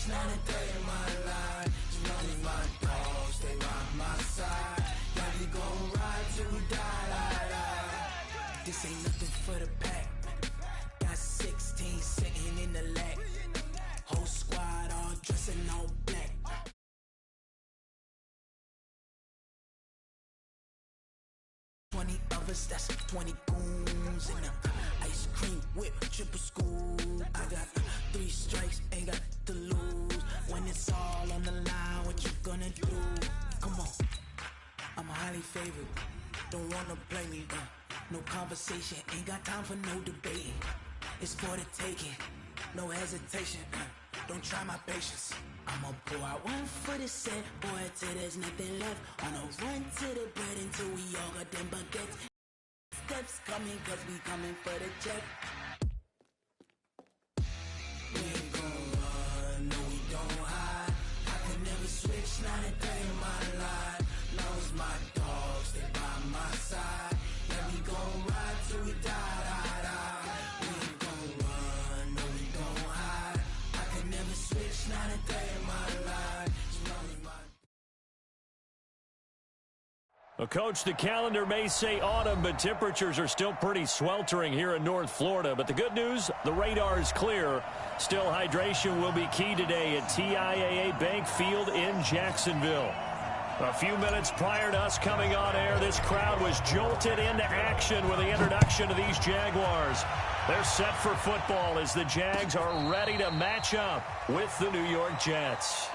switch, not a day in my life. As long as my dogs stay by my side, yeah, we gon' ride till we die. This ain't nothing for the pack. Got 16 sitting in the lap. Whole squad all dressing all black. 20 of us, that's 20 goons in the ice cream whip, triple school. I got 3 strikes, ain't got to lose. When it's all on the line, what you gonna do? Come on, I'm highly favored. Don't wanna blame me, no conversation, ain't got time for no debating. It's for the taking, no hesitation, don't try my patience. I'ma pour out one for the set, boy, till there's nothing left. On a run to the bread until we all got them baguettes. Steps coming, cause we coming for the check. We ain't gon' run, no we don't hide. I can never switch, not a day in my life. Long as my dogs stay by my side, yeah, we gon' ride till we die. We ain't gon' run, no we don't hide. I can never switch, not a day in my life. As long as my Well, Coach, the calendar may say autumn, but temperatures are still pretty sweltering here in North Florida. But the good news, the radar is clear. Still, hydration will be key today at TIAA Bank Field in Jacksonville. A few minutes prior to us coming on air, this crowd was jolted into action with the introduction of these Jaguars. They're set for football as the Jags are ready to match up with the New York Jets.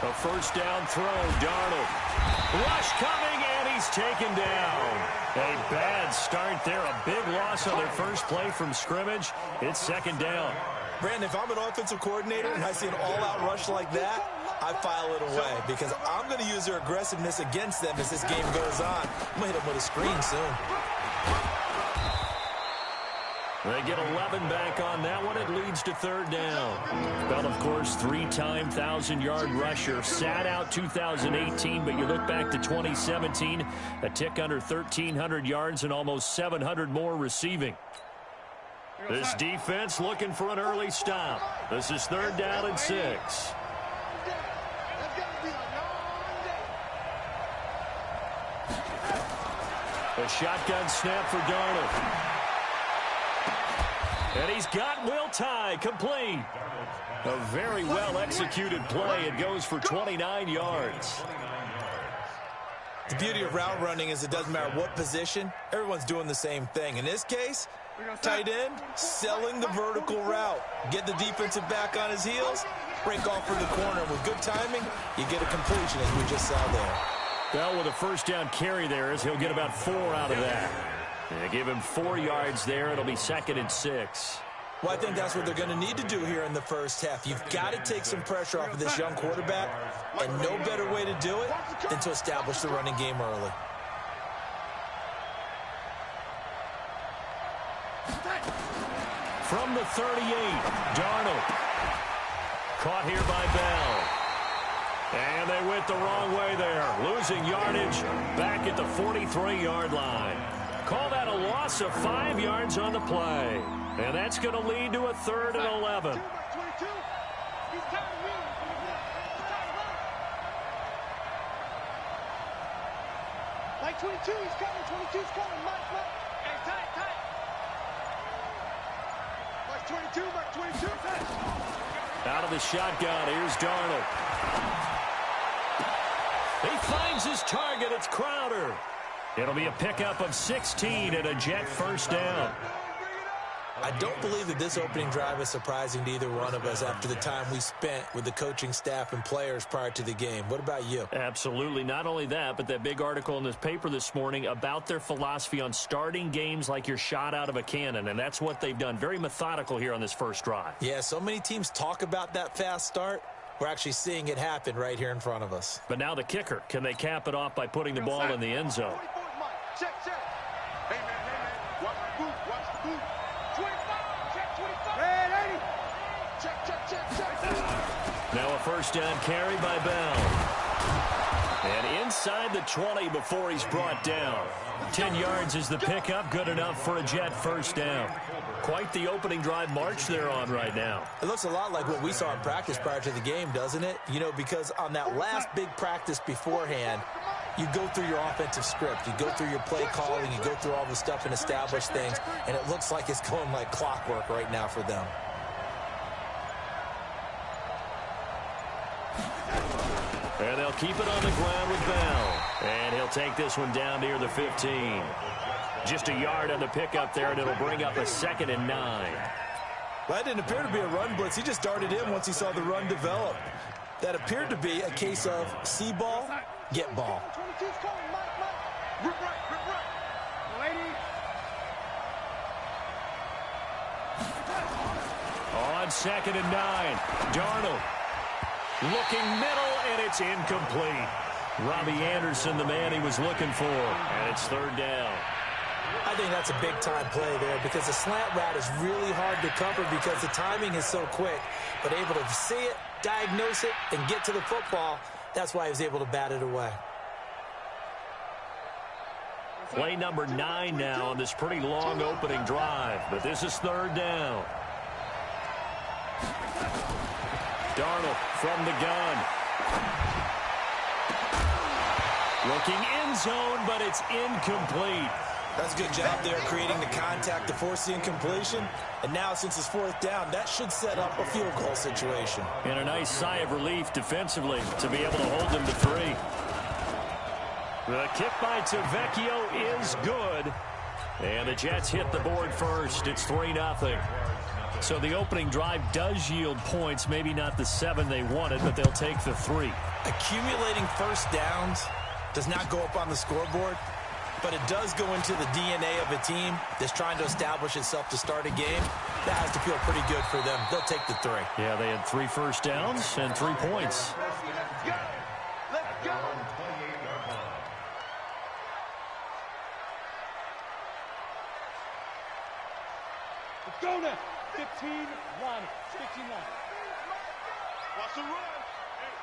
A first down throw, Darnold. Rush coming, and he's taken down. A bad start there, a big loss on their first play from scrimmage. It's second down. Brandon, if I'm an offensive coordinator and I see an all-out rush like that, I file it away because I'm going to use their aggressiveness against them as this game goes on. I'm going to hit them with a screen soon. They get 11 back on that one. It leads to third down. Well, of course, 3-time 1,000-yard rusher. Sat out 2018, but you look back to 2017, a tick under 1,300 yards and almost 700 more receiving. This defense looking for an early stop. This is third down and 6. A shotgun snap for Darnold. And he's got Will Tye complete. A very well-executed play. It goes for 29 yards. The beauty of route running is it doesn't matter what position, everyone's doing the same thing. In this case, tight end, selling the vertical route. Get the defensive back on his heels, break off for the corner. With good timing, you get a completion, as we just saw there. Well, with a first down carry there, as he'll get about 4 out of that. They give him 4 yards there. It'll be second and 6. Well, I think that's what they're going to need to do here in the first half. You've got to take some pressure off of this young quarterback, and no better way to do it than to establish the running game early. From the 38, Darnold. Caught here by Bell. And they went the wrong way there. Losing yardage back at the 43-yard line. Call that a loss of 5 yards on the play. And that's going to lead to a third and 11. Like 22, he's coming. 22's coming. Mike. Hey, tight. Like 22, Mike 22. Out of the shotgun, here's Darnold. He finds his target. It's Crowder. It'll be a pickup of 16 and a Jet first down. I don't believe that this opening drive is surprising to either one of us after the time we spent with the coaching staff and players prior to the game. What about you? Absolutely. Not only that, but that big article in this paper this morning about their philosophy on starting games like you're shot out of a cannon, and that's what they've done. Very methodical here on this first drive. Yeah, so many teams talk about that fast start. We're actually seeing it happen right here in front of us. But now the kicker. Can they cap it off by putting the ball in the end zone? Check. Hey, man. Watch the boot. 25. Check 25. Hey, 80. Check. Now a first down carry by Bell. And inside the 20 before he's brought down. 10 yards is the pickup. Good enough for a Jet first down. Quite the opening drive march they're on right now. It looks a lot like what we saw in practice prior to the game, doesn't it? You know, because on that last big practice beforehand, you go through your offensive script. You go through your play calling. You go through all the stuff and establish things. And it looks like it's going like clockwork right now for them. And they'll keep it on the ground with Bell. And he'll take this one down near the 15. Just a yard on the pickup there, and it'll bring up a 2nd and 9. Well, that didn't appear to be a run blitz. He just darted in once he saw the run develop. That appeared to be a case of see ball, get ball. 22's coming, Mike. Rip right. Lady. On 2nd and 9, Darnold looking middle, and it's incomplete. Robbie Anderson, the man he was looking for, and it's 3rd down. I think that's a big-time play there because the slant route is really hard to cover because the timing is so quick. But able to see it, diagnose it, and get to the football, that's why he was able to bat it away. Play number 9 now on this pretty long opening drive, but this is 3rd down. Darnold from the gun. Looking end zone, but it's incomplete. That's a good job there creating the contact to force the incompletion. And now since it's 4th down, that should set up a field goal situation. And a nice sigh of relief defensively to be able to hold them to 3. The kick by Tavecchio is good. And the Jets hit the board first. It's 3-0. So the opening drive does yield points. Maybe not the 7 they wanted, but they'll take the 3. Accumulating first downs does not go up on the scoreboard, but it does go into the DNA of a team that's trying to establish itself to start a game. That has to feel pretty good for them. They'll take the 3. Yeah, they had 3 first downs and 3 points. Let's go. Let's go now. 15 line. 15 line. Watch the run.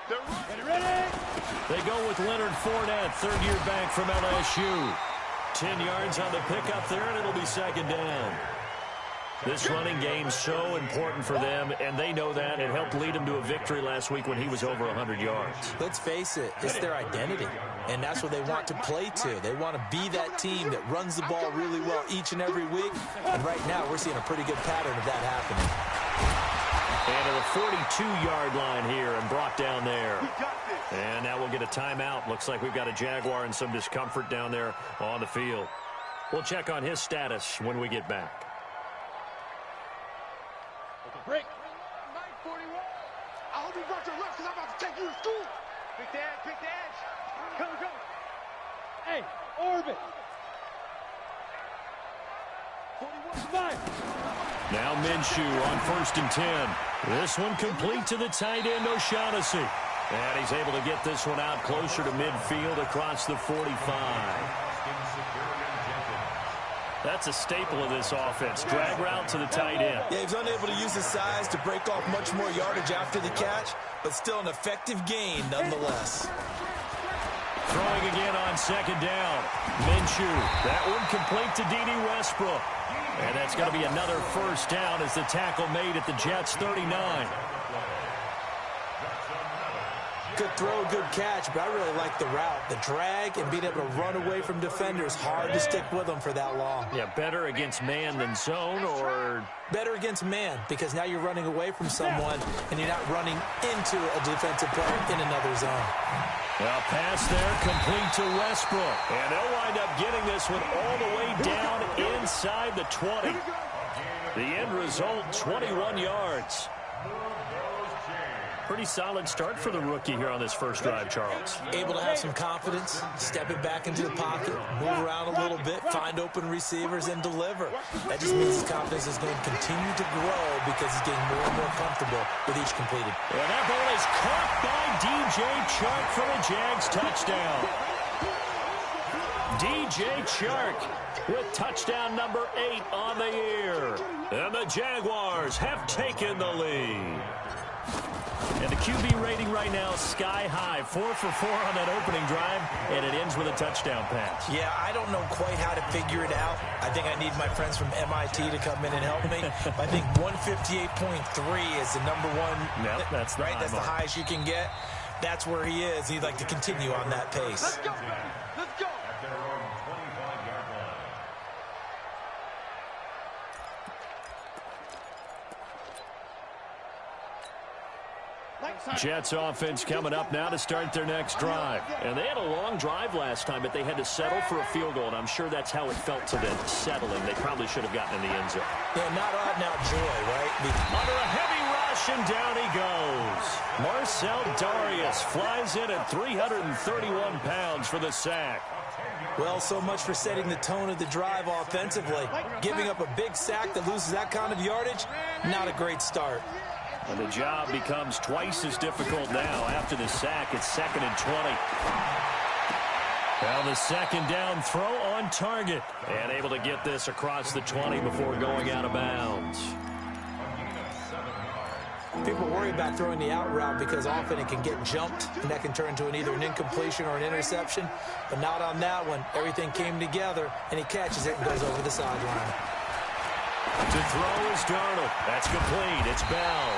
They're running. Ready? They go with Leonard Fournette, 3rd-year back from LSU. 10 yards on the pickup there, and it'll be 2nd down. This running game so important for them, and they know that. It helped lead them to a victory last week when he was over 100 yards. Let's face it, it's their identity, and that's what they want to play to. They want to be that team that runs the ball really well each and every week, and right now we're seeing a pretty good pattern of that happening. And to the 42-yard line here and brought down there. And now we'll get a timeout. Looks like we've got a Jaguar and some discomfort down there on the field. We'll check on his status when we get back. Break. 941. I hope you brought your left because I'm about to take you to school. Pick the edge. Come. Hey, orbit. 41-5. Now Minshew on 1st and 10. This one complete to the tight end, O'Shaughnessy. And he's able to get this one out closer to midfield across the 45. That's a staple of this offense. Drag route to the tight end. Yeah, he was unable to use his size to break off much more yardage after the catch, but still an effective gain nonetheless. Throwing again on 2nd down. Minshew. That one complete to D.D. Westbrook. And that's going to be another first down as the tackle made at the Jets' 39. Good throw, good catch, but I really like the route. The drag and being able to run away from defenders. Hard to stick with them for that long. Yeah, better against man than zone, or better against man, because now you're running away from someone and you're not running into a defensive player in another zone. Well, pass there, complete to Westbrook. And they'll wind up getting this one all the way down inside the 20. The end result, 21 yards. Pretty solid start for the rookie here on this first drive, Charles. Able to have some confidence, stepping back into the pocket, move around a little bit, find open receivers, and deliver. That just means his confidence is going to continue to grow because he's getting more and more comfortable with each completed. And that ball is caught by DJ Chark for the Jags touchdown. DJ Chark with touchdown number 8 on the year. And the Jaguars have taken the lead. And the QB rating right now, sky high. 4 for 4 on that opening drive, and it ends with a touchdown pass. Yeah, I don't know quite how to figure it out. I think I need my friends from MIT to come in and help me. I think 158.3 is the number one. Yep, that's the right. That's the highest you can get. That's where he is. He'd like to continue on that pace. Let's go. Let's go. Jets offense coming up now to start their next drive. And they had a long drive last time, but they had to settle for a field goal, and I'm sure that's how it felt to them, settling. They probably should have gotten in the end zone. Yeah, not odd now, joy, right? Under a heavy rush, and down he goes. Marcel Darius flies in at 331 pounds for the sack. Well, so much for setting the tone of the drive offensively. Giving up a big sack that loses that kind of yardage, not a great start. And the job becomes twice as difficult now. After the sack, it's 2nd and 20. Now the second down throw on target. And able to get this across the 20 before going out of bounds. People worry about throwing the out route because often it can get jumped, and that can turn into either an incompletion or an interception. But not on that one. Everything came together, and he catches it and goes over the sideline. To throw is Darnold. That's complete. It's Bell.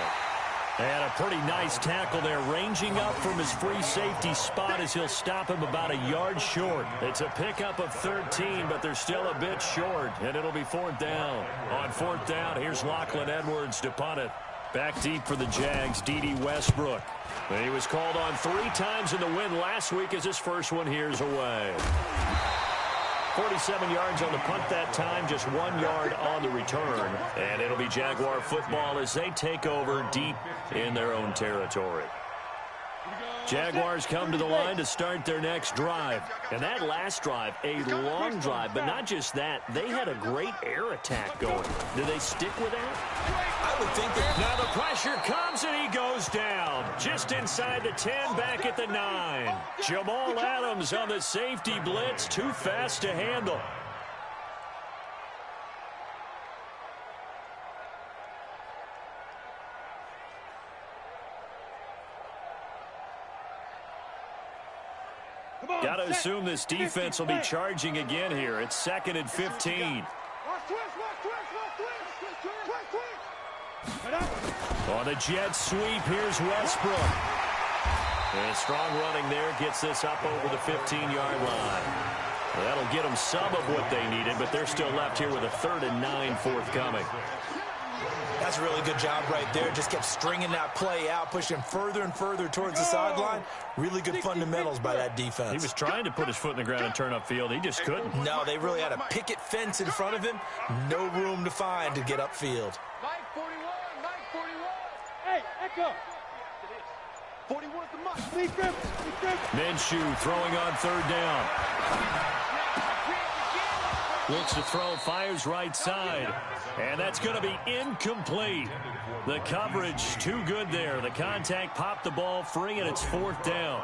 And a pretty nice tackle there, ranging up from his free safety spot as he'll stop him about a yard short. It's a pickup of 13, but they're still a bit short, and it'll be 4th down. On 4th down, here's Lachlan Edwards to punt it. Back deep for the Jags, D.D. Westbrook. He was called on 3 times in the win last week as his first one here's away. 47 yards on the punt that time, just 1 yard on the return. And it'll be Jaguar football as they take over deep in their own territory. Jaguars come to the line to start their next drive. And that last drive, a long drive, but not just that. They had a great air attack going. Do they stick with that? I would think that. Now the pressure comes and he goes down. Just inside the 10, back at the 9. Jamal Adams on the safety blitz, too fast to handle. Got to assume this defense will be charging again here. It's 2nd and 15. On the jet sweep, here's Westbrook. And strong running there gets this up over the 15-yard line. That'll get them some of what they needed, but they're still left here with a 3rd and 9 forthcoming. That's a really good job right there. Just kept stringing that play out, pushing further and further towards the sideline. Really good fundamentals by that defense. He was trying to put his foot in the ground and turn upfield. He just couldn't. No, they really had a picket fence in front of him. No room to find to get upfield. Mike 41, Mike 41. Hey, Echo. 41's the Mike. Lee Griffin. Minshew throwing on 3rd down. Looks to throw, fires right side. And that's going to be incomplete. The coverage too good there. The contact popped the ball free, and it's 4th down.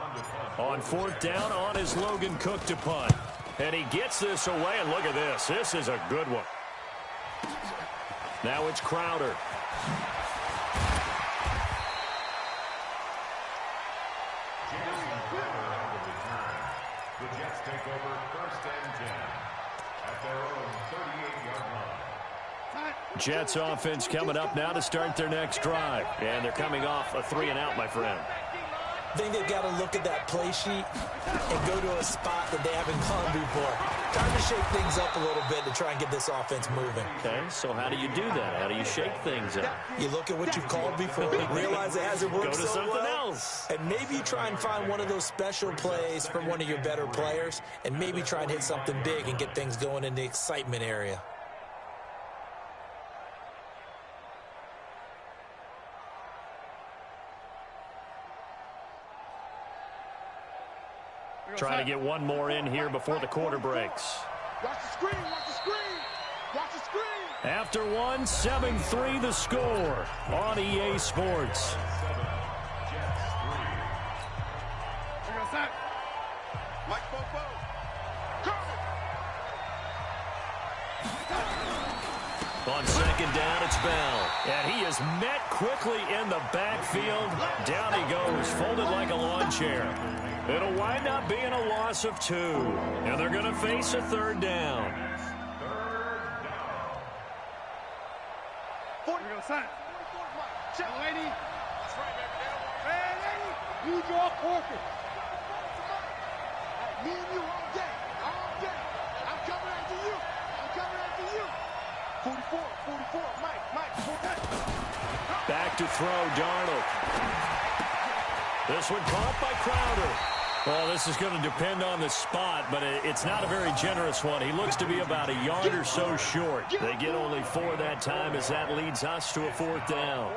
On 4th down, on is Logan Cook to punt. And he gets this away, and look at this. This is a good one. Now it's Crowder. The Jets take over 1st and 10 at their own 38-yard line. Jets offense coming up now to start their next drive. And they're coming off a 3-and-out, my friend. I think they've got to look at that play sheet and go to a spot that they haven't gone before. Time to shake things up a little bit to try and get this offense moving. Okay, so how do you do that? How do you shake things up? You look at what you've called before, realize it hasn't worked Go to so something well, else. and maybe you try and find one of those special plays from one of your better players, and maybe try and hit something big and get things going in the excitement area. trying to get one more in here before the quarter breaks. Watch the screen, watch the screen, watch the screen. After one, 7-3 the score on EA Sports. Mike Bobo. On second down, it's Bell. And he is met quickly in the backfield. Down he goes, folded like a lawn chair. It'll wind up being a loss of 2. And they're going to face a third down. 40. Check. Lady. That's right, baby. Hey, lady. Use your portion. Me and you all day. All day. I'm coming after you. I'm coming after you. 44, Mike. Back to throw, Darnold. This one caught by Crowder. Well, this is going to depend on the spot, but it's not a very generous one. He looks to be about a yard or so short. They get only 4 that time as that leads us to a fourth down.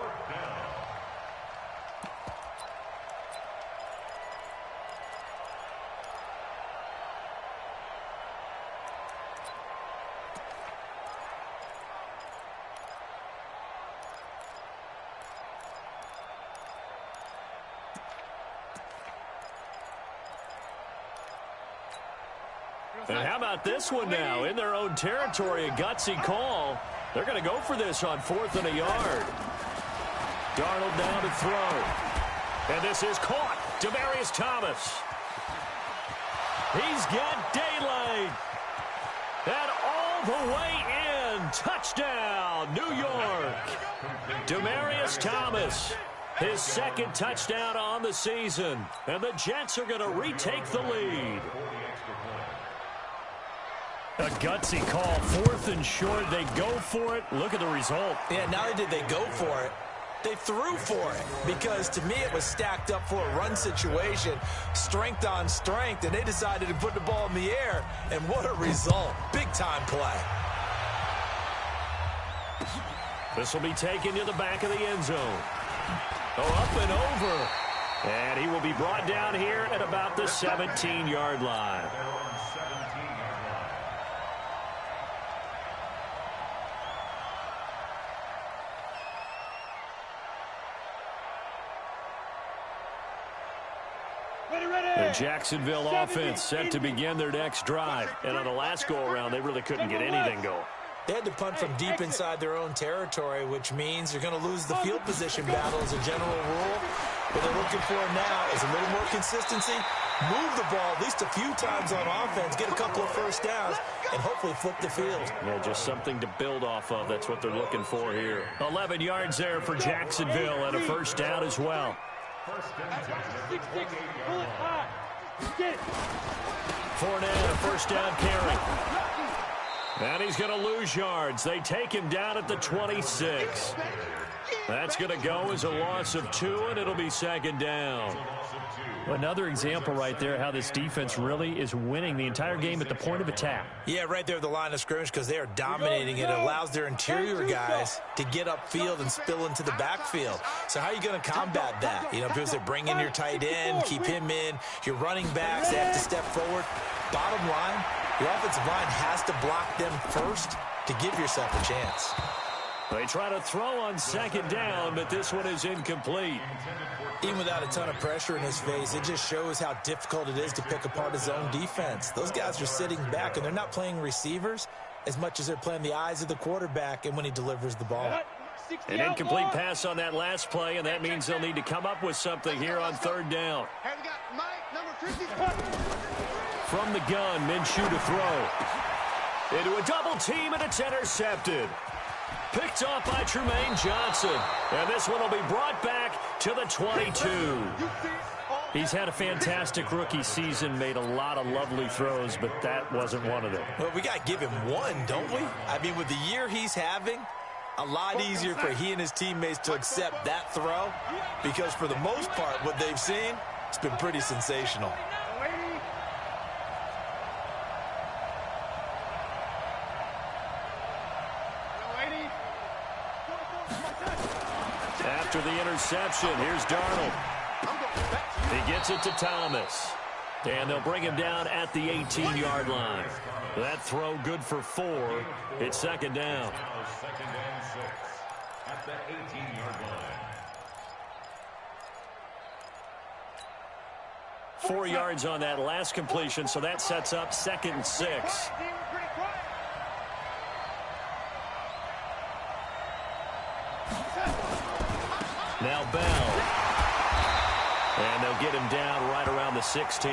And how about this one now? In their own territory, a gutsy call. They're going to go for this on 4th and a yard. Darnold down to throw. And this is caught. Demaryius Thomas. He's got daylight. And all the way in. Touchdown, New York. Demaryius Thomas. His second touchdown on the season. And the Jets are going to retake the lead. A gutsy call, 4th and short. They go for it. Look at the result. Yeah, not only did they go for it, they threw for it. Because to me, it was stacked up for a run situation, strength on strength, and they decided to put the ball in the air. And what a result. Big-time play. This will be taken to the back of the end zone. Up and over. And he will be brought down here at about the 17-yard line. The Jacksonville offense set to begin their next drive. And on the last go-around, they really couldn't get anything going. They had to punt from deep inside their own territory, which means you're going to lose the field position battle as a general rule. What they're looking for now is a little more consistency, move the ball at least a few times on offense, get a couple of first downs, and hopefully flip the field. Yeah, just something to build off of. That's what they're looking for here. 11 yards there for Jacksonville and a first down as well. Fournette, a first down carry. And he's going to lose yards. They take him down at the 26. That's going to go as a loss of 2, and it'll be second down. Another example right there how this defense really is winning the entire game at the point of attack. Yeah, right there at the line of scrimmage because they are dominating. It allows their interior guys to get upfield and spill into the backfield. So how are you going to combat that? You know, because they bring in your tight end, keep him in. Your running backs, they have to step forward. Bottom line, your offensive line has to block them first to give yourself a chance. They try to throw on second down, but this one is incomplete. Even without a ton of pressure in his face, it just shows how difficult it is to pick apart his own defense. Those guys are sitting back, and they're not playing receivers as much as they're playing the eyes of the quarterback and when he delivers the ball. An incomplete pass on that last play, and that means they'll need to come up with something here on third down. From the gun, Minshew to throw. Into a double team, and it's intercepted. Picked off by Trumaine Johnson. And this one will be brought back to the 22. He's had a fantastic rookie season, made a lot of lovely throws, but that wasn't one of them. Well, we got to give him one, don't we? I mean, with the year he's having, a lot easier for he and his teammates to accept that throw because for the most part, what they've seen, it's been pretty sensational. After the interception, here's Darnold. He gets it to Thomas. And they'll bring him down at the 18-yard line. That throw good for 4. It's second down. Now 2nd and 6 at the 18-yard line. 4 yards on that last completion, so that sets up 2nd and 6. Now Bell. And they'll get him down right around the 16.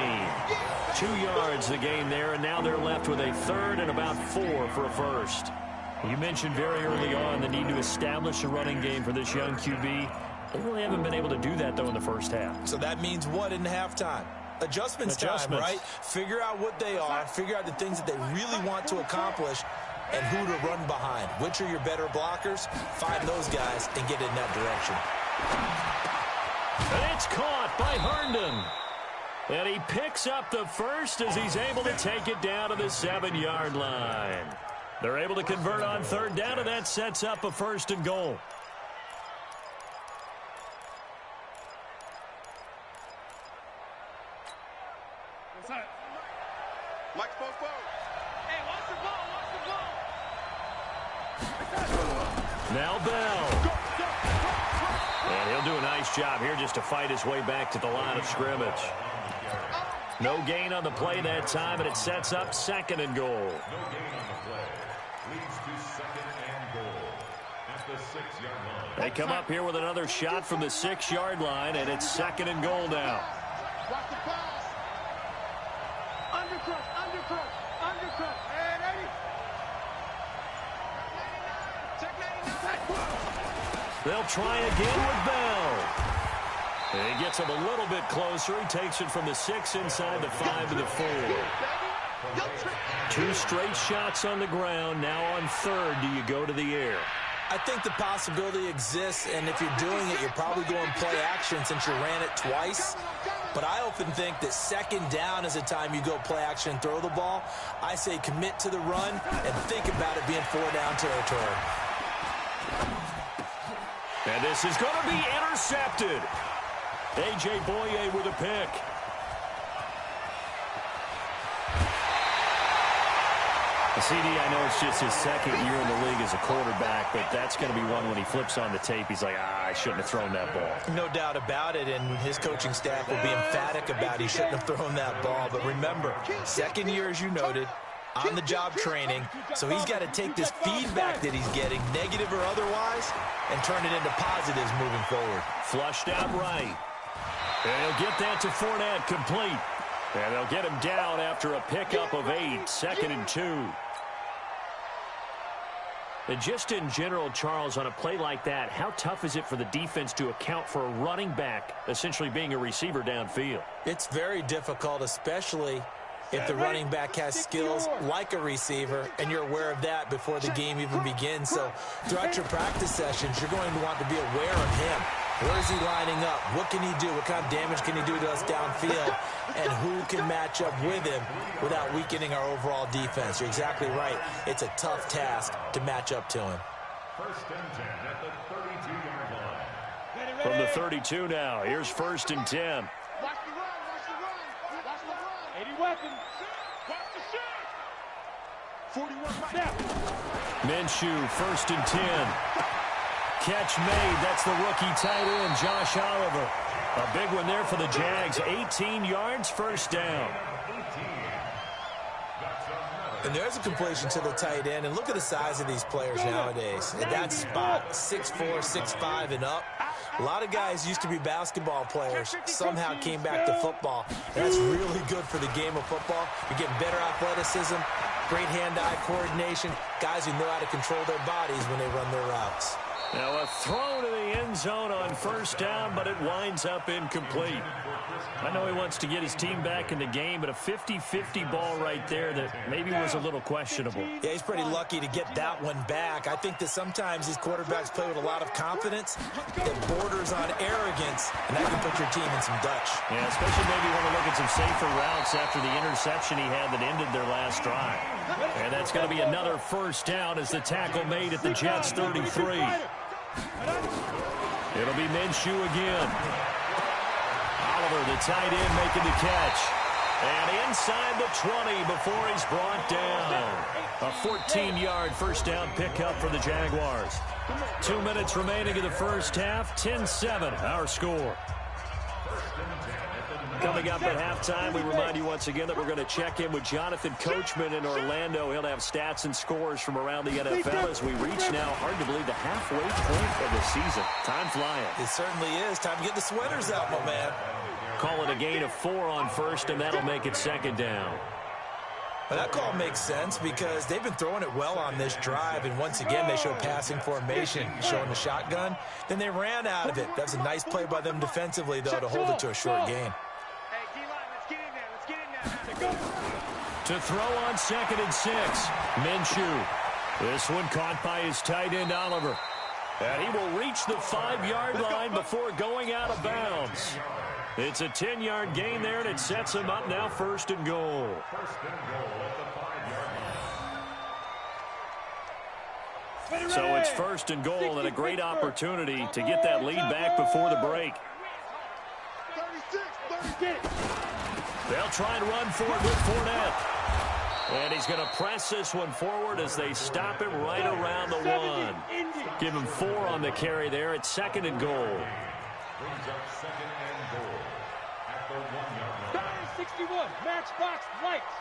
2 yards the gain there, and now they're left with a 3rd and about 4 for a first. You mentioned very early on the need to establish a running game for this young QB. They really haven't been able to do that, though, in the first half. So that means what in halftime? Adjustments time, right? Figure out what they are, figure out the things that they really want to accomplish, and who to run behind. Which are your better blockers? Find those guys and get in that direction. And it's caught by Herndon. And he picks up the first as he's able to take it down to the 7-yard line. They're able to convert on 3rd down, and that sets up a 1st and goal. Mike's post forward. Hey, watch the ball, Now Bell. And he'll do a nice job here just to fight his way back to the line of scrimmage. No gain on the play that time, and it sets up 2nd and goal. No gain on the play. Leads to 2nd and goal at the 6-yard line. They come up here with another shot from the 6-yard line, and it's 2nd and goal now. Watch the pass. Undercut. And Eddie. Check 99. They'll try again with Bell. And he gets him a little bit closer. He takes it from the 6 inside the 5 to the 4. 2 straight shots on the ground. Now on 3rd, do you go to the air? I think the possibility exists, and if you're doing it, you're probably going play action since you ran it twice. But I often think that 2nd down is the time you go play action and throw the ball. I say commit to the run and think about it being 4-down territory. And this is going to be intercepted. A.J. Boye with a pick. CD, I know it's just his 2nd year in the league as a quarterback, but that's going to be one when he flips on the tape. He's like, I shouldn't have thrown that ball. No doubt about it, and his coaching staff will be emphatic about he shouldn't have thrown that ball. But remember, 2nd year, as you noted, on-the-job training, so he's got to take this feedback that he's getting, negative or otherwise, and turn it into positives moving forward. Flushed out right. And he'll get that to Fournette, complete. And they'll get him down after a pickup of 8, 2nd and 2. And just in general, Charles, on a play like that, how tough is it for the defense to account for a running back essentially being a receiver downfield? It's very difficult, especially if the running back has skills like a receiver, and you're aware of that before the game even begins. So throughout your practice sessions, you're going to want to be aware of him. Where is he lining up? What can he do? What kind of damage can he do to us downfield? And who can match up with him without weakening our overall defense? You're exactly right. It's a tough task to match up to him. 1st and 10 at the 32-yard line. From the 32 now, here's 1st and 10. Watch the run. 80 weapons. Watch the shot. 41 snap. Minshew, 1st and 10. Catch made. That's the rookie tight end, Josh Oliver. A big one there for the Jags. 18 yards, 1st down. And there's a completion to the tight end. And look at the size of these players nowadays. At that spot, 6'4", 6'5", and up. A lot of guys used to be basketball players, somehow came back to football. And that's really good for the game of football. You're getting better athleticism, great hand-eye coordination, guys who know how to control their bodies when they run their routes. Now a throw to the end zone on 1st down, but it winds up incomplete. I know he wants to get his team back in the game, but a 50-50 ball right there that maybe was a little questionable. Yeah, he's pretty lucky to get that one back. I think that sometimes these quarterbacks play with a lot of confidence that borders on arrogance, and that can put your team in some Dutch. Yeah, especially maybe want to look at some safer routes after the interception he had that ended their last drive. And that's going to be another 1st down as the tackle made at the Jets' 33. It'll be Minshew again. Oliver, the tight end, making the catch. And inside the 20 before he's brought down. A 14-yard first down pickup for the Jaguars. 2 minutes remaining in the first half. 10-7 our score. Coming up at halftime, we remind you once again that we're going to check in with Jonathan Coachman in Orlando. He'll have stats and scores from around the NFL as we reach now, hard to believe, the halfway point of the season. Time flying. It certainly is. Time to get the sweaters out, my man. Call it a gain of 4 on first, and that'll make it second down. Well, that call makes sense because they've been throwing it well on this drive, and once again they show passing formation, showing the shotgun. Then they ran out of it. That's a nice play by them defensively, though, to hold it to a short gain. To throw on 2nd and 6, Minshew. This one caught by his tight end, Oliver. And he will reach the 5-yard line before going out of bounds. It's a 10-yard gain there, and it sets him up now 1st and goal. So it's 1st and goal, and a great opportunity to get that lead back before the break. They'll try and run for it with Fournette. And he's going to press this one forward as they stop him right around the 1. Give him 4 on the carry there. It's 2nd and goal. Brings up 2nd and goal at the 1-yard line. 61, matchbox lights.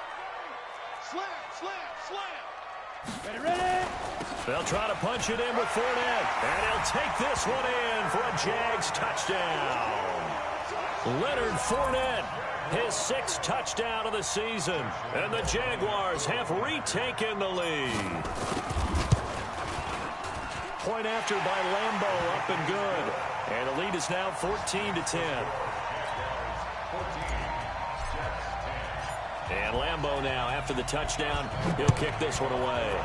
Slam, slam, slam. Ready? They'll try to punch it in with Fournette. And he'll take this one in for a Jags touchdown. Leonard Fournette, his 6th touchdown of the season. And the Jaguars have retaken the lead. Point after by Lambeau, up and good. And the lead is now 14-10. And Lambeau now, after the touchdown, he'll kick this one away.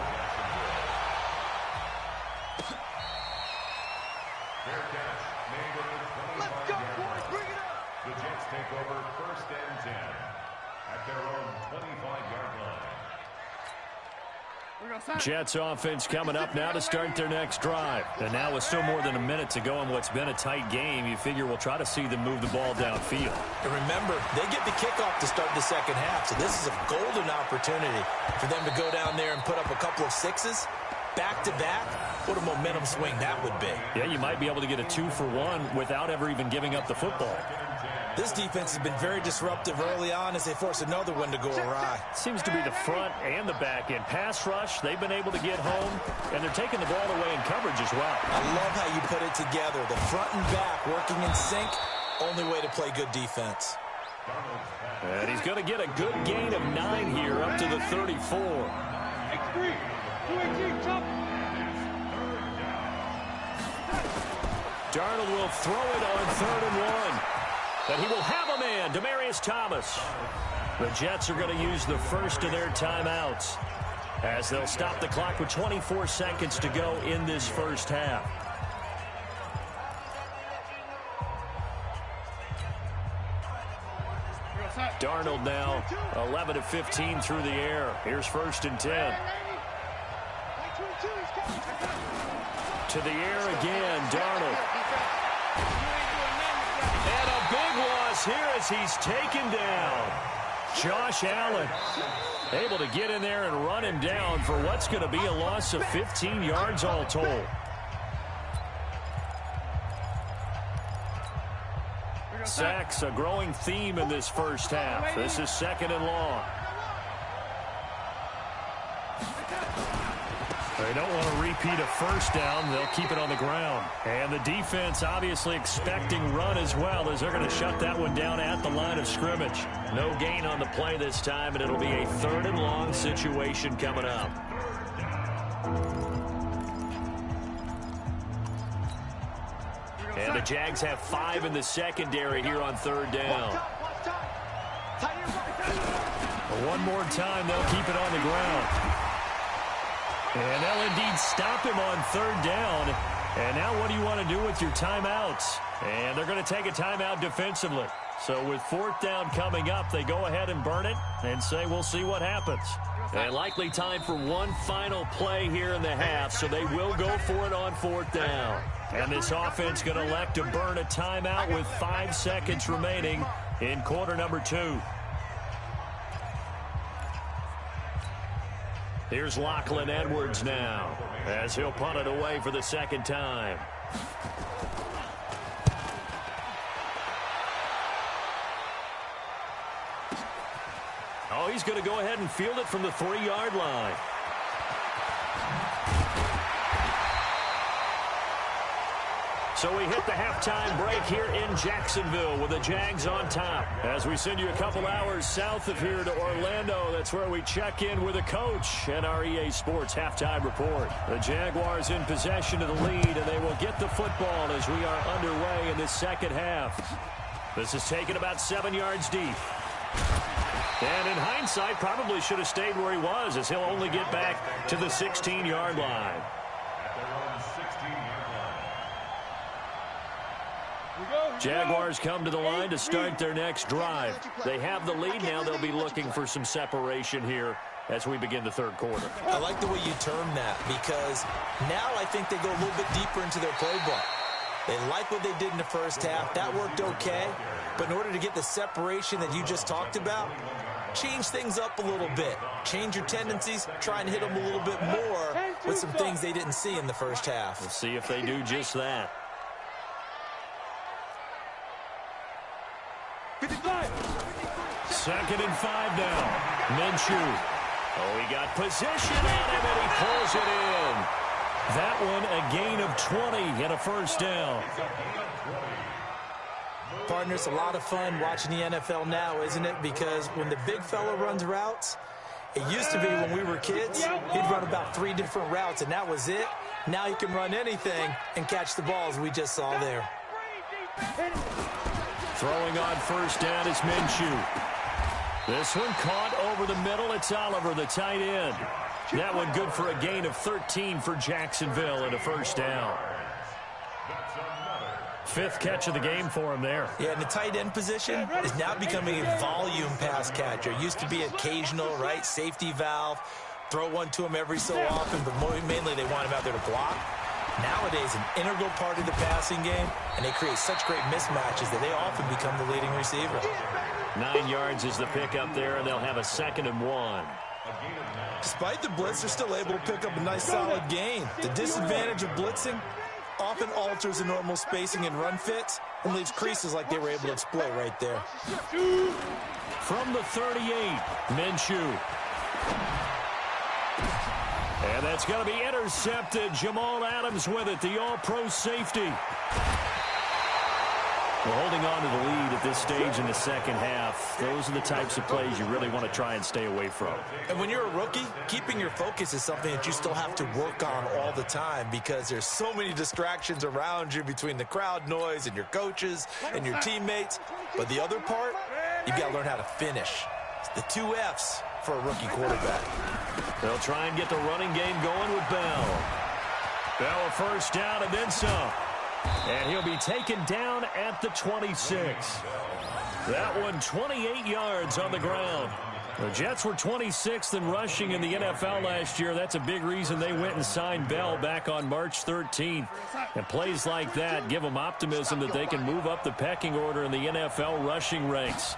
Let's go, boys. Bring it up. The Jets take over 1st and 10 at their own 25-yard line. Jets offense coming up now to start their next drive. And now with still more than a minute to go in what's been a tight game, you figure we'll try to see them move the ball downfield. And remember, they get the kickoff to start the second half, so this is a golden opportunity for them to go down there and put up a couple of 6s. Back-to-back, what a momentum swing that would be. Yeah, you might be able to get a 2-for-1 without ever even giving up the football. This defense has been very disruptive early on as they force another one to go awry. Seems to be the front and the back end. Pass rush, they've been able to get home, and they're taking the ball away in coverage as well. I love how you put it together. The front and back working in sync, only way to play good defense. And he's going to get a good gain of 9 here up to the 34. Darnold will throw it on 3rd and 1. But he will have a man, Demaryius Thomas. The Jets are going to use the first of their timeouts as they'll stop the clock with 24 seconds to go in this first half. Darnold now 11 of 15 through the air. Here's 1st and 10. To the air again, Darnold. And a big loss here as he's taken down. Josh Allen able to get in there and run him down for what's going to be a loss of 15 yards all told. Sacks, a growing theme in this first half. This is 2nd and long. They don't want to repeat a first down. They'll keep it on the ground. And the defense obviously expecting run as well as they're going to shut that one down at the line of scrimmage. No gain on the play this time, and it'll be a 3rd and long situation coming up. And the Jags have 5 in the secondary here on 3rd down. One more time, they'll keep it on the ground. And they'll indeed stop him on 3rd down. And now what do you want to do with your timeouts? And they're going to take a timeout defensively. So with 4th down coming up, they go ahead and burn it and say we'll see what happens. And likely time for one final play here in the half, so they will go for it on 4th down. And this offense going to elect to burn a timeout with 5 seconds remaining in quarter number 2. Here's Lachlan Edwards now as he'll punt it away for the second time. Oh, he's going to go ahead and field it from the 3-yard line. So we hit the halftime break here in Jacksonville with the Jags on top. As we send you a couple hours south of here to Orlando, that's where we check in with the coach and our EA Sports halftime report. The Jaguars in possession of the lead, and they will get the football as we are underway in this second half. This is taken about 7 yards deep. And in hindsight, probably should have stayed where he was, as he'll only get back to the 16-yard line. Jaguars come to the line to start their next drive. They have the lead now. They'll be looking for some separation here as we begin the third quarter. I like the way you term that, because now I think they go a little bit deeper into their playbook. They like what they did in the first half. That worked okay. But in order to get the separation that you just talked about, change things up a little bit. Change your tendencies. Try and hit them a little bit more with some things they didn't see in the first half. We'll see if they do just that. 2nd and 5 now. Minshew. Oh, he got position on him, and he pulls it in. That one a gain of 20 and a first down. Partners, a lot of fun watching the NFL now, isn't it? Because when the big fella runs routes, it used to be when we were kids, he'd run about 3 different routes, and that was it. Now he can run anything and catch the balls we just saw there. Throwing on first down is Minshew. This one caught over the middle. It's Oliver, the tight end. That one good for a gain of 13 for Jacksonville and a first down. 5th catch of the game for him there. Yeah, and the tight end position is now becoming a volume pass catcher. It used to be occasional, right? Safety valve. Throw one to him every so often, but mainly they want him out there to block. Nowadays, an integral part of the passing game, and they create such great mismatches that they often become the leading receiver. 9 yards is the pickup there, and they'll have a 2nd and 1. Despite the blitz, they're still able to pick up a nice solid gain. The disadvantage of blitzing often alters the normal spacing and run fits and leaves creases like they were able to exploit right there. From the 38, Minshew. And that's going to be intercepted. Jamal Adams with it, the all-pro safety. We're holding on to the lead at this stage in the second half. Those are the types of plays you really want to try and stay away from. And when you're a rookie, keeping your focus is something that you still have to work on all the time, because there's so many distractions around you between the crowd noise and your coaches and your teammates. But the other part, you've got to learn how to finish. It's the 2 F's for a rookie quarterback. They'll try and get the running game going with Bell. Bell a first down and then some. And he'll be taken down at the 26. That one 28 yards on the ground. The Jets were 26th in rushing in the NFL last year. That's a big reason they went and signed Bell back on March 13th. And plays like that give them optimism that they can move up the pecking order in the NFL rushing ranks.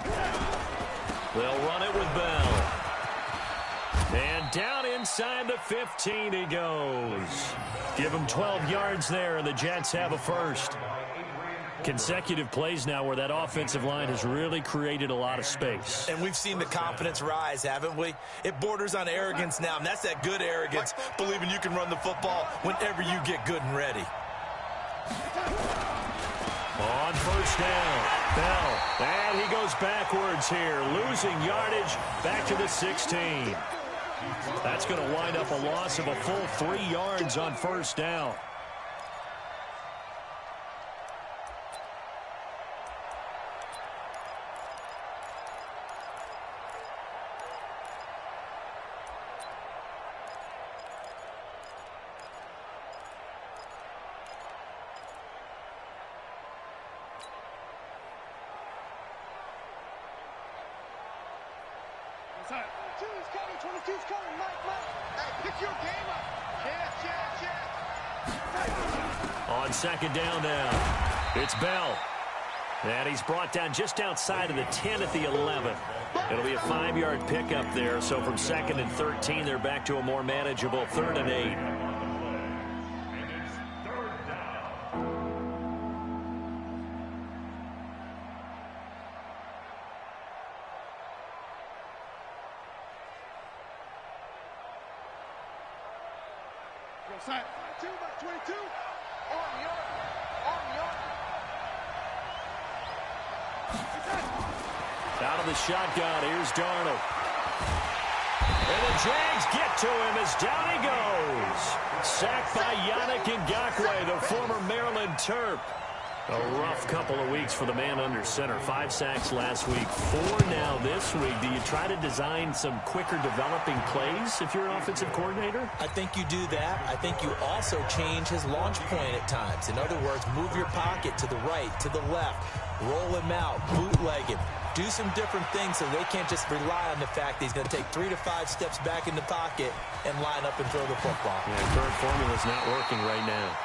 They'll run it with Bell. And down inside the 15 he goes. Give him 12 yards there, and the Jets have a first. Consecutive plays now where that offensive line has really created a lot of space. And we've seen the confidence rise, haven't we? It borders on arrogance now, and that's that good arrogance, believing you can run the football whenever you get good and ready. On first down, Bell. And he goes backwards here, losing yardage back to the 16. That's going to wind up a loss of a full 3 yards on first down. On second down now, it's Bell. And he's brought down just outside of the 10 at the 11. It'll be a 5-yard pickup there. So from 2nd and 13, they're back to a more manageable 3rd and 8. Side 22, about 22. On the arm. Out of the shotgun, here's Darnold. And the Jags get to him as down he goes. Sacked by Yannick Ngakoue, the former Maryland Terp. A rough couple of weeks for the man under center. 5 sacks last week, 4 now this week. Do you try to design some quicker developing plays if you're an offensive coordinator? I think you do that. I think you also change his launch point at times. In other words, move your pocket to the right, to the left, roll him out, bootleg him. Do some different things so they can't just rely on the fact that he's going to take 3 to 5 steps back in the pocket and line up and throw the football. Yeah, current formula's not working right now.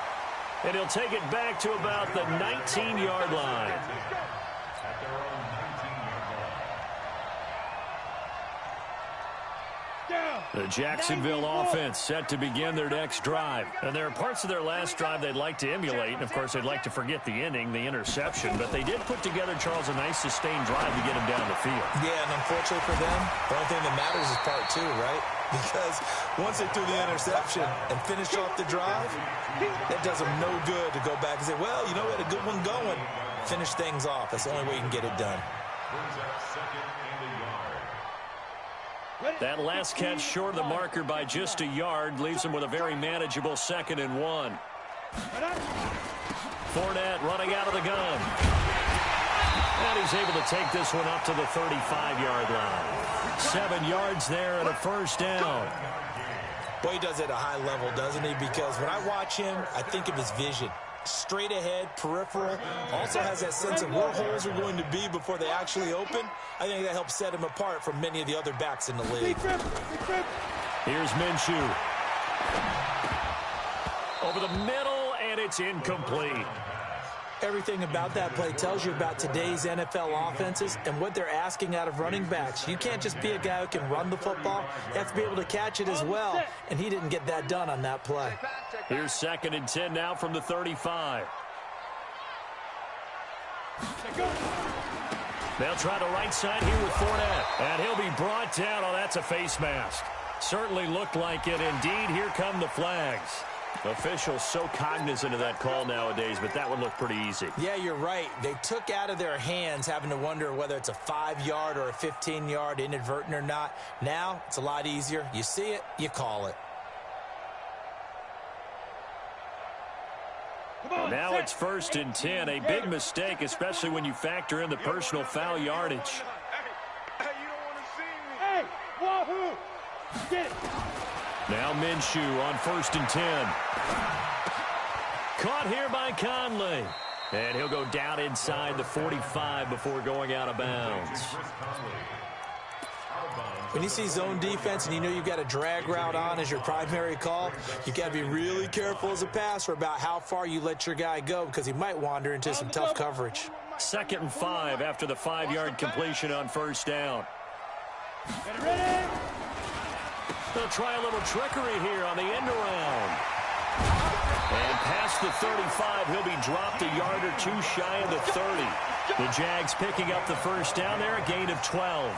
And he'll take it back to about the 19-yard line. At their own 19-yard line. The Jacksonville offense set to begin their next drive. And there are parts of their last drive they'd like to emulate. And, of course, they'd like to forget the ending, the interception. But they did put together, Charles, a nice sustained drive to get him down the field. Yeah, and unfortunately for them, the only thing that matters is part 2, right? Because once they threw the interception and finished off the drive, that does them no good to go back and say, well, you know, we had a good one going. Finish things off. That's the only way you can get it done. Brings up 2nd and a yard. That last catch short of the marker by just a yard leaves him with a very manageable 2nd and 1. Fournette running out of the gun. And he's able to take this one up to the 35-yard line. 7 yards there and a first down. Boy, he does it at a high level, doesn't he? Because when I watch him, I think of his vision. Straight ahead, peripheral. Also has that sense of where holes are going to be before they actually open. I think that helps set him apart from many of the other backs in the league. Here's Minshew. Over the middle, and it's incomplete. Everything about that play tells you about today's NFL offenses and what they're asking out of running backs. You can't just be a guy who can run the football. You have to be able to catch it as well, and he didn't get that done on that play. Here's 2nd and 10 now from the 35. They'll try the right side here with Fournette, and he'll be brought down. Oh, that's a face mask. Certainly looked like it. Indeed, here come the flags. Officials so cognizant of that call nowadays, but that one looked pretty easy. Yeah, you're right. They took out of their hands having to wonder whether it's a 5-yard or a 15-yard inadvertent or not. Now, it's a lot easier. You see it, you call it. Now it's 1st and 10. A big mistake, especially when you factor in the personal foul yardage. Hey, you don't want to see me. Hey, wahoo! Get it. Now Minshew on 1st and 10. Caught here by Conley. And he'll go down inside the 45 before going out of bounds. When you see zone defense and you know you've got a drag route on as your primary call, you've got to be really careful as a passer about how far you let your guy go because he might wander into some tough coverage. 2nd and 5 after the 5-yard completion on 1st down. They'll try a little trickery here on the end around. And past the 35, he'll be dropped a yard or 2 shy of the 30. The Jags picking up the first down there, a gain of 12.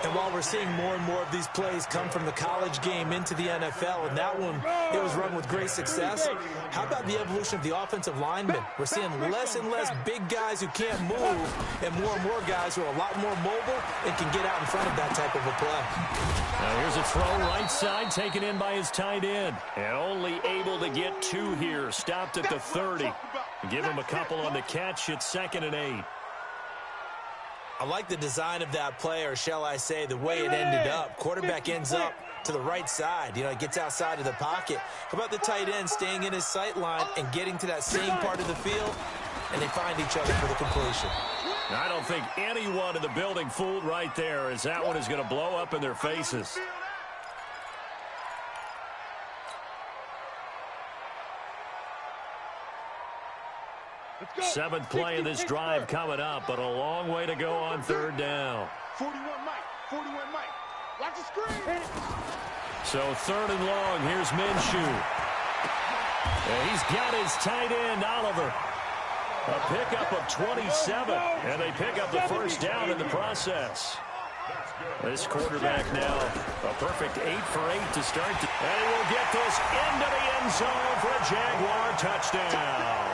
And while we're seeing more and more of these plays come from the college game into the NFL, and that one, it was run with great success, how about the evolution of the offensive linemen? We're seeing less and less big guys who can't move and more guys who are a lot more mobile and can get out in front of that type of a play. Now here's a throw right side taken in by his tight end. And only able to get 2 here. Stopped at the 30. Give him a couple on the catch. It's 2nd and 8. I like the design of that play, or shall I say the way it ended up. Quarterback ends up to the right side. You know, it gets outside of the pocket. How about the tight end staying in his sight line and getting to that same part of the field, and they find each other for the completion. I don't think anyone in the building fooled right there, as that one is going to blow up in their faces. Seventh play of this drive coming up, but a long way to go on third down. 41 Mike. 41 Mike. Watch the screen. So third and long. Here's Minshew. And he's got his tight end, Oliver. A pickup of 27, and they pick up the first down in the process. This quarterback now a perfect 8 for 8 to start. And he will get this into the end zone for a Jaguar touchdown.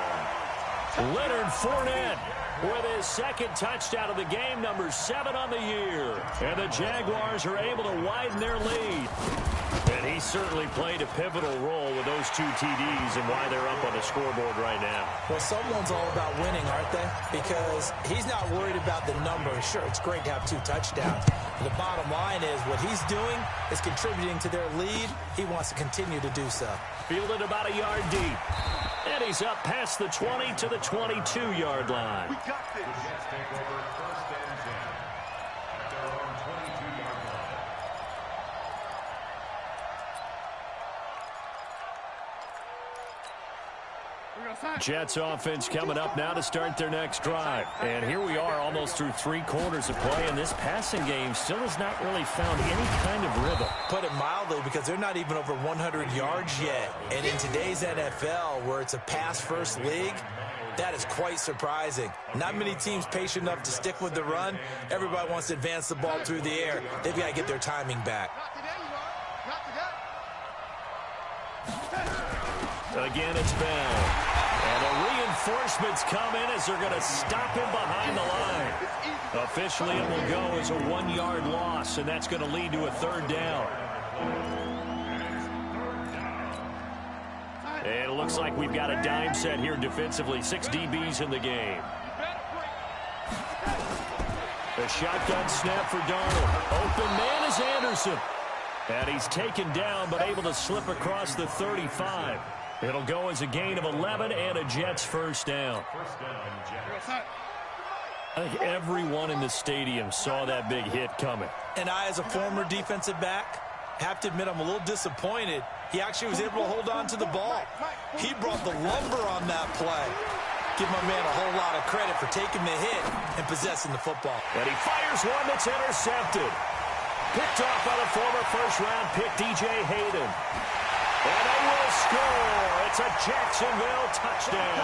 Leonard Fournette with his second touchdown of the game, number 7 on the year. And the Jaguars are able to widen their lead. And he certainly played a pivotal role with those 2 TDs and why they're up on the scoreboard right now. Well, someone's all about winning, aren't they? Because he's not worried about the number. Sure, it's great to have 2 touchdowns. But the bottom line is what he's doing is contributing to their lead. He wants to continue to do so. Fielded about a yard deep. And he's up past the 20 to the 22-yard line. We got this. The Jets take over first and 10 at their own 22-yard line. Jets offense coming up now to start their next drive. And here we are almost through 3 quarters of play, and this passing game still has not really found any kind of rhythm. Put it mildly, because they're not even over 100 yards yet. And in today's NFL, where it's a pass-first league, that is quite surprising. Not many teams patient enough to stick with the run. Everybody wants to advance the ball through the air. They've got to get their timing back. Again, it's Bell. And the reinforcements come in as they're going to stop him behind the line. Officially, it will go as a 1-yard loss, and that's going to lead to a third down. And it looks like we've got a dime set here defensively. 6 DBs in the game. A shotgun snap for Darnold. Open man is Anderson. And he's taken down, but able to slip across the 35. It'll go as a gain of 11 and a Jets first down. I think everyone in the stadium saw that big hit coming. And I, as a former defensive back, have to admit I'm a little disappointed. He actually was able to hold on to the ball. He brought the lumber on that play. Give my man a whole lot of credit for taking the hit and possessing the football. And he fires one that's intercepted. Picked off by the former first-round pick, DJ Hayden. And they will score. It's a Jacksonville touchdown.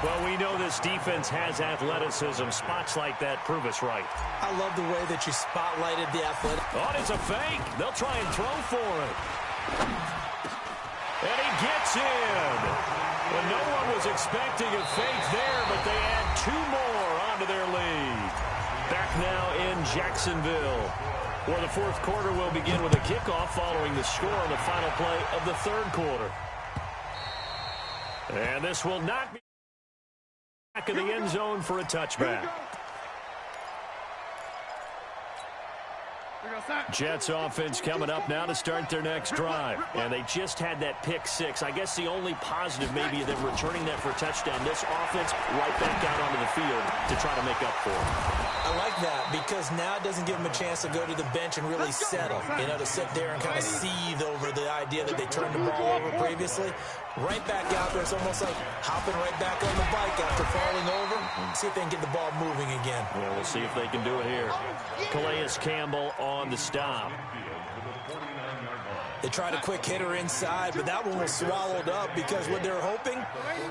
Well, we know this defense has athleticism. Spots like that prove us right. I love the way that you spotlighted the athletic. Oh, it's a fake. They'll try and throw for it. And he gets in. Well, no one was expecting a fake there, but they add 2 more onto their lead. Back now in Jacksonville, where the fourth quarter will begin with a kickoff following the score on the final play of the third quarter. And this will not be back in the end zone for a touchback. Jets offense coming up now to start their next drive. And they just had that pick 6. I guess the only positive maybe of them returning that for a touchdown. This offense right back out onto the field to try to make up for it. I like that because now it doesn't give them a chance to go to the bench and really settle. You know, to sit there and kind of seethe over the idea that they turned the ball over previously. Right back out there. It's almost like hopping right back on the bike after falling over. See if they can get the ball moving again. Well, we'll see if they can do it here. Calais Campbell on the stop. They tried a quick hitter inside, but that one was swallowed up because what they're hoping,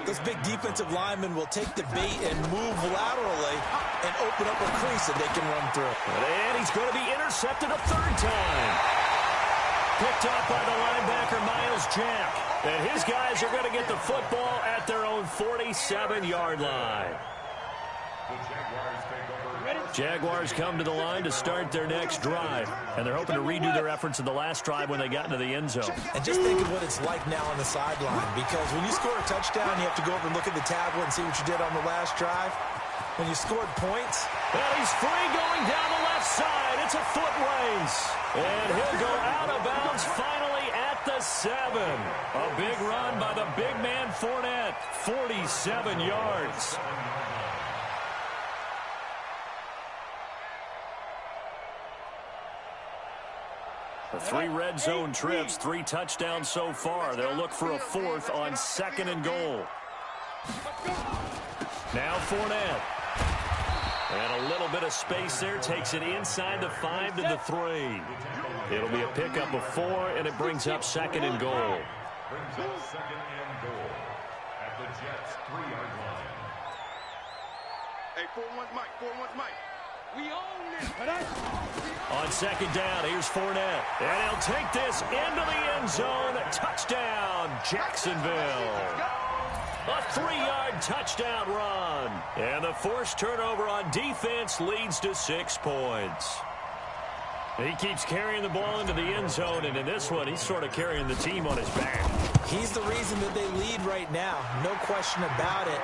this big defensive lineman will take the bait and move laterally and open up a crease that they can run through. And he's going to be intercepted a third time. Picked off by the linebacker, Miles Jack. And his guys are going to get the football at their own 47-yard line. Jaguars come to the line to start their next drive. And they're hoping to redo their efforts in the last drive when they got into the end zone. And just think of what it's like now on the sideline. Because when you score a touchdown, you have to go over and look at the tablet and see what you did on the last drive. When you scored points. And he's free going down the left side. It's a foot race. And he'll go out of bounds finally at the 7. A big run by the big man Fournette. 47 yards. 3 red zone trips, 3 touchdowns so far. They'll look for a 4th on 2nd and goal. Now Fournette. And a little bit of space there. Takes it inside the 5 to the 3. It'll be a pickup of 4, and it brings up 2nd and goal. Brings up 2nd and goal at the Jets' 3-yard line. Hey, 4-1's Mike. 4-1's Mike. We own this. On 2nd down, here's Fournette. And he'll take this into the end zone. Touchdown, Jacksonville. A 3-yard touchdown run. And the forced turnover on defense leads to 6 points. He keeps carrying the ball into the end zone, and in this one, he's sort of carrying the team on his back. He's the reason that they lead right now. No question about it.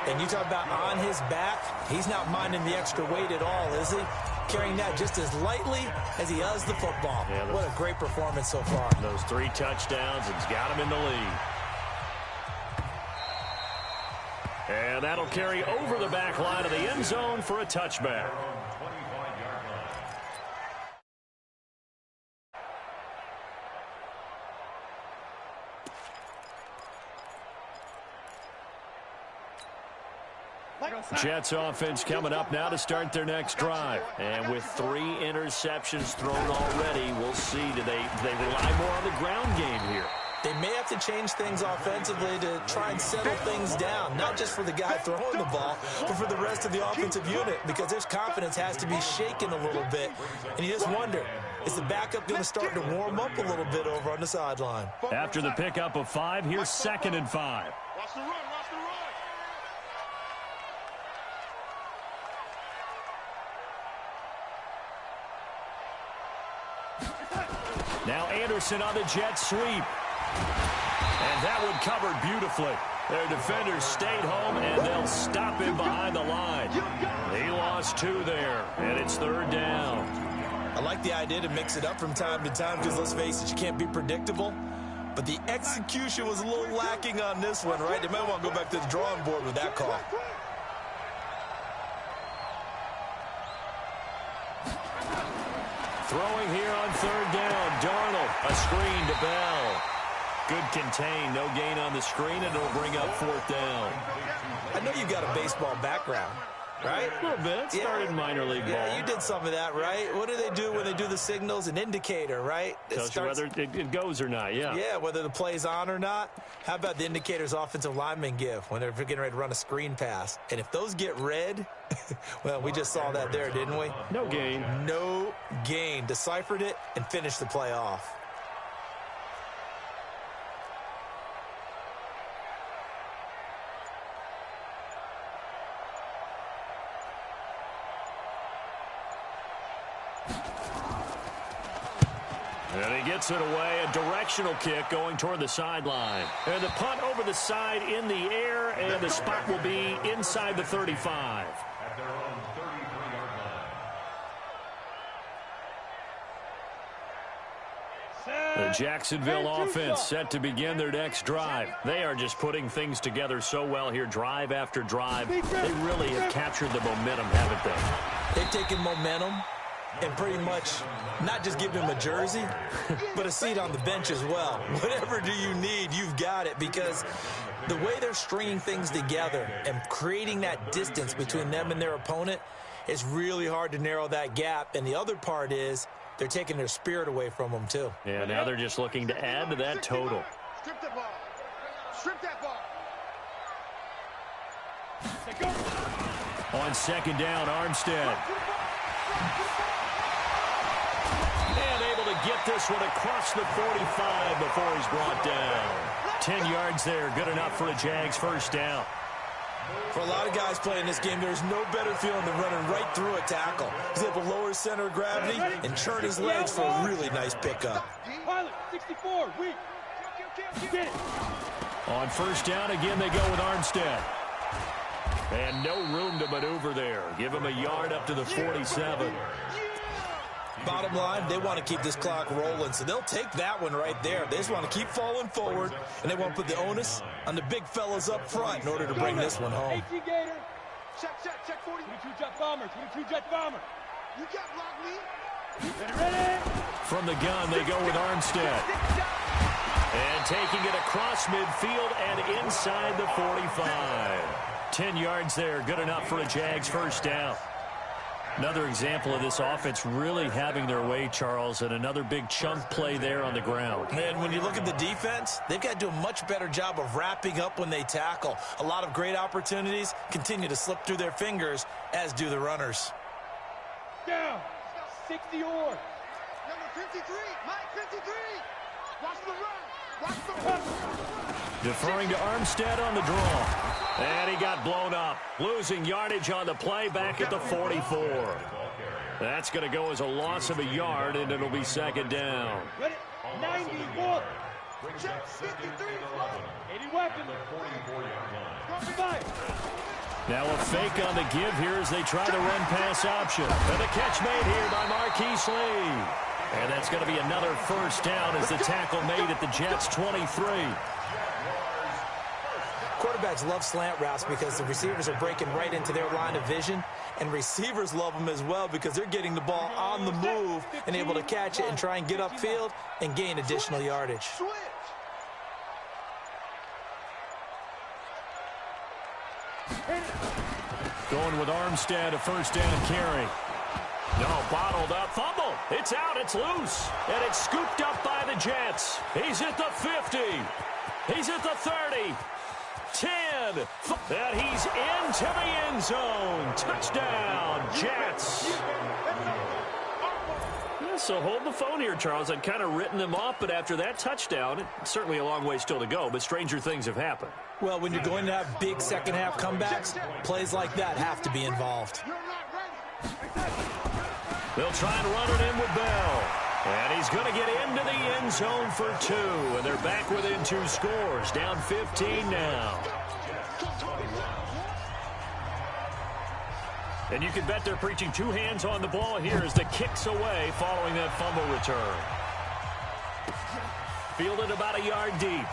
And you talk about on his back, he's not minding the extra weight at all, is he? Carrying that just as lightly as he does the football. Yeah, what a great performance so far. Those 3 touchdowns has got him in the lead. And that'll carry over the back line of the end zone for a touchback. Jets offense coming up now to start their next drive. And with 3 interceptions thrown already, we'll see. Do they rely more on the ground game here? They may have to change things offensively to try and settle things down, not just for the guy throwing the ball, but for the rest of the offensive unit, because their confidence has to be shaken a little bit. And you just wonder, is the backup going to start to warm up a little bit over on the sideline? After the pickup of 5, here's 2nd and 5. Watch the run. Watch the run. Now Anderson on the jet sweep. And that one covered beautifully. Their defenders stayed home, and they'll stop him behind the line. He lost 2 there, and it's 3rd down. I like the idea to mix it up from time to time because, let's face it, you can't be predictable. But the execution was a little lacking on this one, right? They might want to go back to the drawing board with that call. Throwing here on 3rd down. Darnold, a screen to Bell. Good contain, no gain on the screen, and it'll bring up 4th down. I know you've got a baseball background, right? A little bit. Started minor league ball. Yeah, you did some of that, right? What do they do when they do the signals? An indicator, right? Tells you whether it goes or not, yeah. Yeah, whether the play's on or not. How about the indicators offensive linemen give when they're getting ready to run a screen pass? And if those get red, well, we just saw that there, didn't we? No gain. No gain. Deciphered it and finished the play off. And he gets it away, a directional kick going toward the sideline. And the punt over the side in the air, and the spot will be inside the 35. At their own 33-yard line. The Jacksonville offense set to begin their next drive. They are just putting things together so well here, drive after drive. They really have captured the momentum, haven't they? They've taken momentum and pretty much not just give him a jersey, but a seat on the bench as well. Whatever do you need, you've got it, because the way they're stringing things together and creating that distance between them and their opponent is really hard to narrow that gap. And the other part is they're taking their spirit away from them, too. Yeah, now they're just looking to add to that total. Strip that ball. Strip that ball. On 2nd down, Armstead. And able to get this one across the 45 before he's brought down. 10 yards there, good enough for a Jags 1st down. For a lot of guys playing this game, there's no better feeling than running right through a tackle. He's able to lower his center of gravity and churn his legs for a really nice pickup. Pilot, 64, weak. Get it. On 1st down, again, they go with Armstead. And no room to maneuver there. Give him a yard up to the 47. Bottom line, they want to keep this clock rolling, so they'll take that one right there. They just want to keep falling forward, and they want to put the onus on the big fellas up front in order to bring this one home. AT Gator. Check 40. 22 jet bomber. 22 jet bomber. You got block me. Ready. From the gun, they go with Armstead. And taking it across midfield and inside the 45. 10 yards there, good enough for a Jags first down. Another example of this offense really having their way, Charles, and another big chunk play there on the ground. And when you look at the defense, they've got to do a much better job of wrapping up when they tackle. A lot of great opportunities continue to slip through their fingers, as do the runners. Down. 60 or. Number 53. Mike 53. Watch the run. Watch the run. Deferring to Armstead on the draw. And he got blown up. Losing yardage on the play back at the 44. That's going to go as a loss of a yard, and it'll be second down. 94. 53. 80 weapons. Now a fake on the give here as they try to run pass option. And the catch made here by Marquise Lee. And that's going to be another first down as the tackle made at the Jets' 23. Quarterbacks love slant routes because the receivers are breaking right into their line of vision, and receivers love them as well because they're getting the ball on the move and able to catch it and try and get upfield and gain additional yardage. Going with Armstead, a first down carry. No, bottled up, fumble. It's out, it's loose, and it's scooped up by the Jets. He's at the 50. He's at the 30. 10. And he's into the end zone. Touchdown, Jets. Yeah, so hold the phone here, Charles. I'd kind of written them off, but after that touchdown, it's certainly a long way still to go, but stranger things have happened. Well, when you're going to have big second-half comebacks, plays like that have to be involved. They'll try and run it in with Bell. And he's going to get into the end zone for 2. And they're back within 2 scores. Down 15 now. And you can bet they're preaching 2 hands on the ball here as the kick's away following that fumble return. Fielded about a yard deep.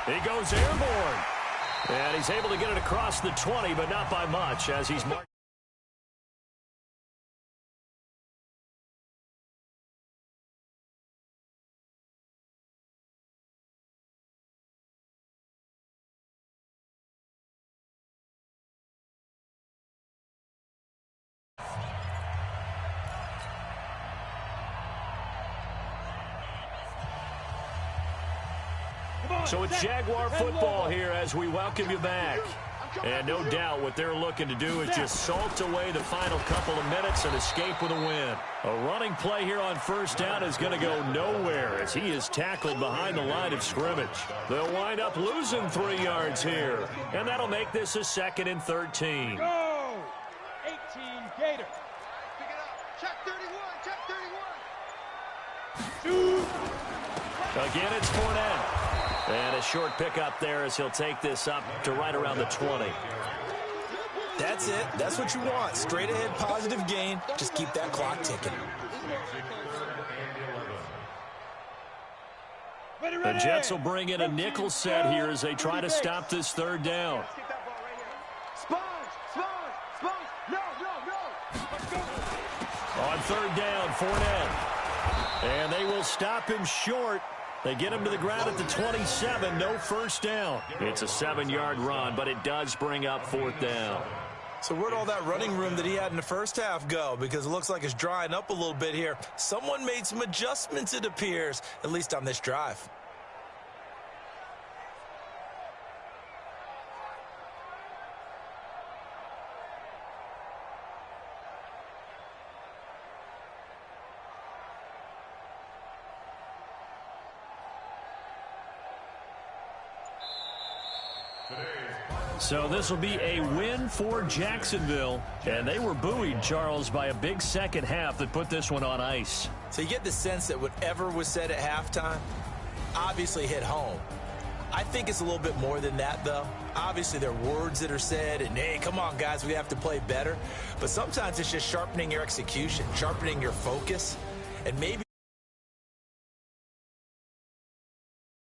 He goes airborne. And he's able to get it across the 20, but not by much as he's marked. So it's Jaguar football here as we welcome you back. And no doubt what they're looking to do is just salt away the final couple of minutes and escape with a win. A running play here on first down is going to go nowhere as he is tackled behind the line of scrimmage. They'll wind up losing 3 yards here. And that'll make this a 2nd and 13. Go! 18 Gator. Pick it up. Check 31. Check 31. Again, it's Fournette. And a short pickup there as he'll take this up to right around the 20. That's it. That's what you want. Straight ahead, positive gain. Just keep that clock ticking. The Jets will bring in a nickel set here as they try to stop this 3rd down. On 3rd down, Fournette. And they will stop him short. They get him to the ground at the 27, no first down. It's a 7-yard run, but it does bring up 4th down. So where'd all that running room that he had in the first half go? Because it looks like it's drying up a little bit here. Someone made some adjustments, it appears, at least on this drive. So this will be a win for Jacksonville. And they were buoyed, Charles, by a big second half that put this one on ice. So you get the sense that whatever was said at halftime obviously hit home. I think it's a little bit more than that, though. Obviously, there are words that are said, and, hey, come on, guys, we have to play better. But sometimes it's just sharpening your execution, sharpening your focus, and maybe